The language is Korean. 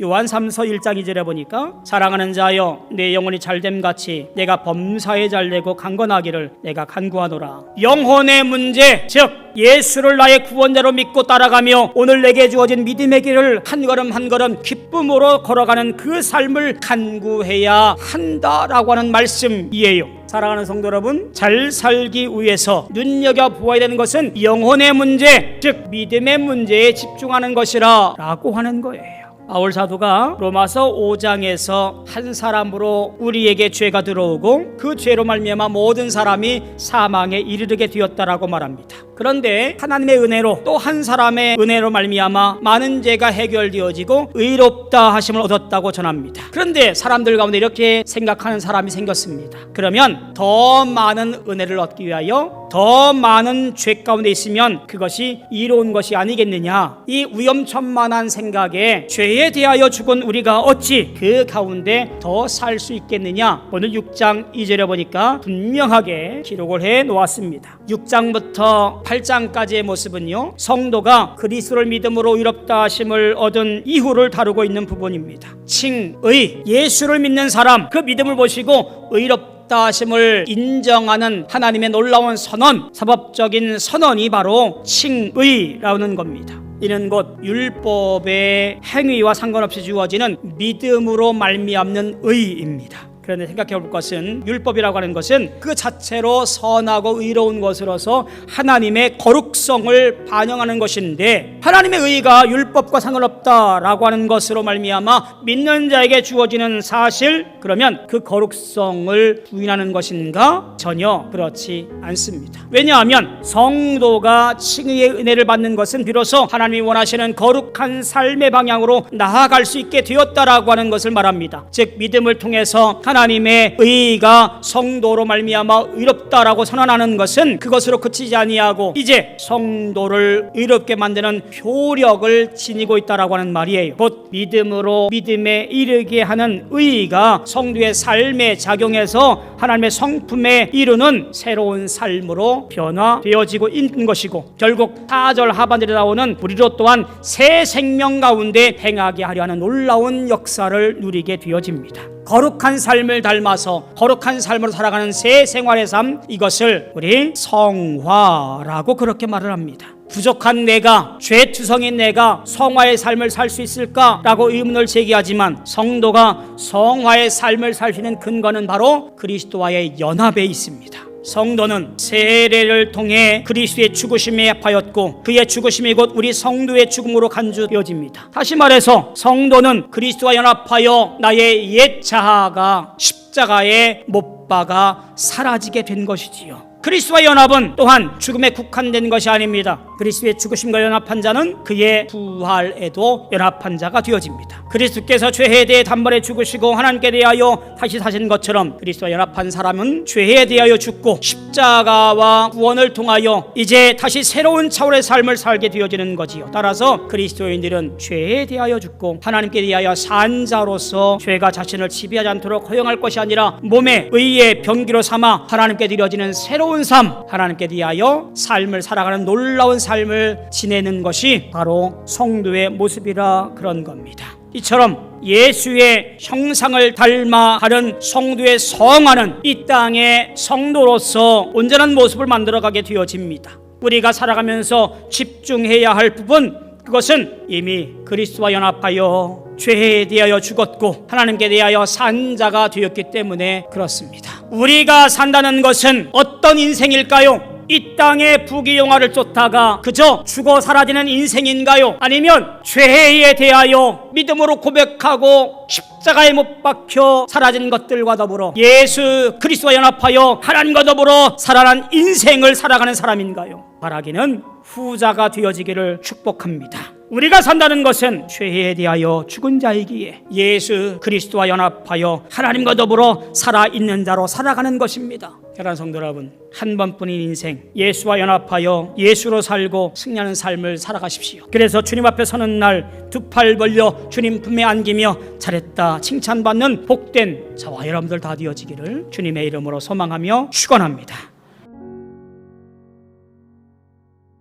요한 3서 1장 2절에 보니까 사랑하는 자여 내 영혼이 잘됨같이 내가 범사에 잘되고 강건하기를 내가 간구하노라. 영혼의 문제, 즉 예수를 나의 구원자로 믿고 따라가며 오늘 내게 주어진 믿음의 길을 한 걸음 한 걸음 기쁨으로 걸어가는 그 삶을 간구해야 한다라고 하는 말씀이에요. 사랑하는 성도 여러분, 잘 살기 위해서 눈여겨보아야 되는 것은 영혼의 문제, 즉 믿음의 문제에 집중하는 것이라 라고 하는 거예요. 바울 사도가 로마서 5장에서 한 사람으로 우리에게 죄가 들어오고 그 죄로 말미암아 모든 사람이 사망에 이르게 되었다라고 말합니다. 그런데 하나님의 은혜로 또 한 사람의 은혜로 말미암아 많은 죄가 해결되어지고 의롭다 하심을 얻었다고 전합니다. 그런데 사람들 가운데 이렇게 생각하는 사람이 생겼습니다. 그러면 더 많은 은혜를 얻기 위하여 더 많은 죄 가운데 있으면 그것이 이로운 것이 아니겠느냐, 이 위험천만한 생각에 죄에 대하여 죽은 우리가 어찌 그 가운데 더 살 수 있겠느냐. 오늘 6장 2절에 보니까 분명하게 기록을 해 놓았습니다. 6장부터 8장까지의 모습은요, 성도가 그리스도를 믿음으로 의롭다 하심을 얻은 이후를 다루고 있는 부분입니다. 칭의, 예수를 믿는 사람, 그 믿음을 보시고 의롭다 하심을 인정하는 하나님의 놀라운 선언, 사법적인 선언이 바로 칭의라는 겁니다. 이는 곧 율법의 행위와 상관없이 주어지는 믿음으로 말미암는 의입니다. 그런데 생각해 볼 것은 율법이라고 하는 것은 그 자체로 선하고 의로운 것으로서 하나님의 거룩성을 반영하는 것인데, 하나님의 의가 율법과 상관없다라고 하는 것으로 말미암아 믿는 자에게 주어지는 사실, 그러면 그 거룩성을 부인하는 것인가? 전혀 그렇지 않습니다. 왜냐하면 성도가 칭의의 은혜를 받는 것은 비로소 하나님이 원하시는 거룩한 삶의 방향으로 나아갈 수 있게 되었다라고 하는 것을 말합니다. 즉 믿음을 통해서 하나님의 의가 성도로 말미암아 의롭다라고 선언하는 것은 그것으로 그치지 아니하고 이제 성도를 의롭게 만드는 효력을 지니고 있다라고 하는 말이에요. 곧 믿음으로 믿음에 이르게 하는 의가 성도의 삶에 작용해서 하나님의 성품에 이루는 새로운 삶으로 변화되어지고 있는 것이고, 결국 4절 하반절에 나오는 우리로 또한 새 생명 가운데 행하게 하려 하는 놀라운 역사를 누리게 되어집니다. 거룩한 삶을 닮아서 거룩한 삶으로 살아가는 새 생활의 삶, 이것을 우리 성화라고 그렇게 말을 합니다. 부족한 내가, 죄투성인 내가 성화의 삶을 살 수 있을까라고 의문을 제기하지만 성도가 성화의 삶을 살 수 있는 근거는 바로 그리스도와의 연합에 있습니다. 성도는 세례를 통해 그리스도의 죽으심에 합하였고 그의 죽으심이 곧 우리 성도의 죽음으로 간주되어집니다. 다시 말해서 성도는 그리스도와 연합하여 나의 옛 자아가 십자가에 못 박아 사라지게 된 것이지요. 그리스도와 연합은 또한 죽음에 국한된 것이 아닙니다. 그리스도의 죽으심과 연합한 자는 그의 부활에도 연합한 자가 되어집니다. 그리스도께서 죄에 대해 단번에 죽으시고 하나님께 대하여 다시 사신 것처럼 그리스도와 연합한 사람은 죄에 대하여 죽고 십자가와 구원을 통하여 이제 다시 새로운 차원의 삶을 살게 되어지는 거지요. 따라서 그리스도인들은 죄에 대하여 죽고 하나님께 대하여 산 자로서 죄가 자신을 지배하지 않도록 허용할 것이 아니라 몸의 의의 병기로 삼아 하나님께 드려지는 새로운 삶, 하나님께 대하여 삶을 살아가는 놀라운 삶을 지내는 것이 바로 성도의 모습이라 그런 겁니다. 이처럼 예수의 형상을 닮아 가는 성도의 성화는 이 땅의 성도로서 온전한 모습을 만들어가게 되어집니다. 우리가 살아가면서 집중해야 할 부분, 그것은 이미 그리스도와 연합하여 죄에 대하여 죽었고 하나님께 대하여 산 자가 되었기 때문에 그렇습니다. 우리가 산다는 것은 어떤 인생일까요? 이 땅의 부귀영화를 쫓다가 그저 죽어 사라지는 인생인가요? 아니면 죄에 대하여 믿음으로 고백하고 십자가에 못 박혀 사라진 것들과 더불어 예수 그리스도와 연합하여 하나님과 더불어 살아난 인생을 살아가는 사람인가요? 바라기는 후자가 되어지기를 축복합니다. 우리가 산다는 것은 죄에 대하여 죽은 자이기에 예수 그리스도와 연합하여 하나님과 더불어 살아있는 자로 살아가는 것입니다. 사랑하는 성도 여러분, 한 번뿐인 인생 예수와 연합하여 예수로 살고 승리하는 삶을 살아가십시오. 그래서 주님 앞에 서는 날 두 팔 벌려 주님 품에 안기며 잘했다 칭찬받는 복된 저와 여러분들 다 되어지기를 주님의 이름으로 소망하며 축원합니다.